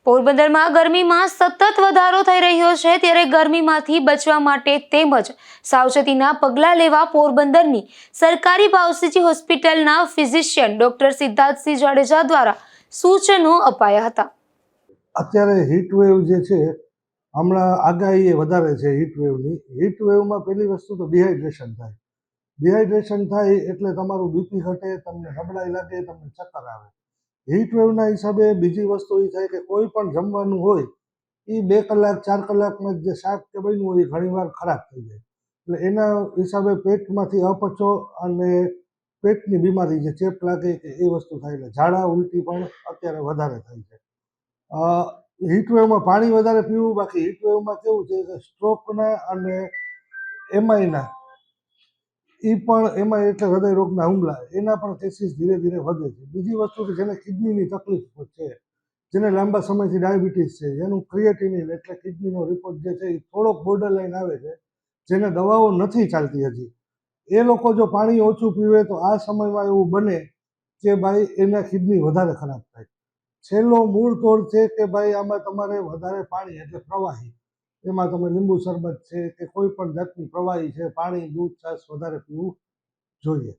પોરબંદરમાં ગરમીમાં સતત વધારો થઈ રહ્યો છે, ત્યારે ગરમીમાંથી બચવા માટે તેમજ સાવચેતીના પગલાં લેવા પોરબંદરની સરકારી ભાવસીજી હોસ્પિટલના ફિઝિશિયન ડોક્ટર સિદ્ધાર્થસિંહ જાડેજા દ્વારા સૂચનો અપાયા હતા। અત્યારે હીટ વેવ જે છે, હમણાં આગાહી વધારે છે હીટ વેવની। હીટ વેવમાં પહેલી વસ્તુ તો ડિહાઇડ્રેશન થાય એટલે તમારું બીપી ઘટે, તમને નબળાઈ લાગે, તમને ચક્કર આવે। હીટ વેવના હિસાબે બીજી વસ્તુ એ થાય કે કોઈ પણ જમવાનું હોય એ 2 કલાક 4 કલાકમાં જે શાક કે બન્યું હોય એ ઘણીવાર ખરાબ થઈ જાય, એટલે એના હિસાબે પેટમાંથી અપચો અને પેટની બીમારી જે ચેપ લાગે કે એ વસ્તુ થાય, એટલે ઝાડા ઉલટી પણ અત્યારે વધારે થાય છે। હીટ વેવમાં પાણી વધારે પીવું। બાકી હીટ વેવમાં કેવું છે કે સ્ટ્રોકના અને એમઆઈના એમાં એટલે હૃદય રોગના હુમલા એના પણ કેસીસ ધીરે ધીરે વધે છે। બીજી વસ્તુ કે જેને કિડનીની તકલીફ છે, જેને લાંબા સમયથી ડાયાબિટીસ છે, જેનું ક્રિએટિનિન એટલે કિડનીનો રિપોર્ટ જે છે એ થોડોક બોર્ડર લાઈન આવે છે, જેને દવાઓ નથી ચાલતી હજી, એ લોકો જો પાણી ઓછું પીવે તો આ સમયમાં એવું બને કે ભાઈ એના કિડની વધારે ખરાબ થાય। છેલ્લો મૂળ તોડ છે કે ભાઈ આમાં તમારે વધારે પાણી એટલે પ્રવાહી, એમાં તમે લીંબુ શરબત છે કે કોઈ પણ જાતની પ્રવાહી છે, પાણી, દૂધ, છાશ વધારે પીવું જોઈએ।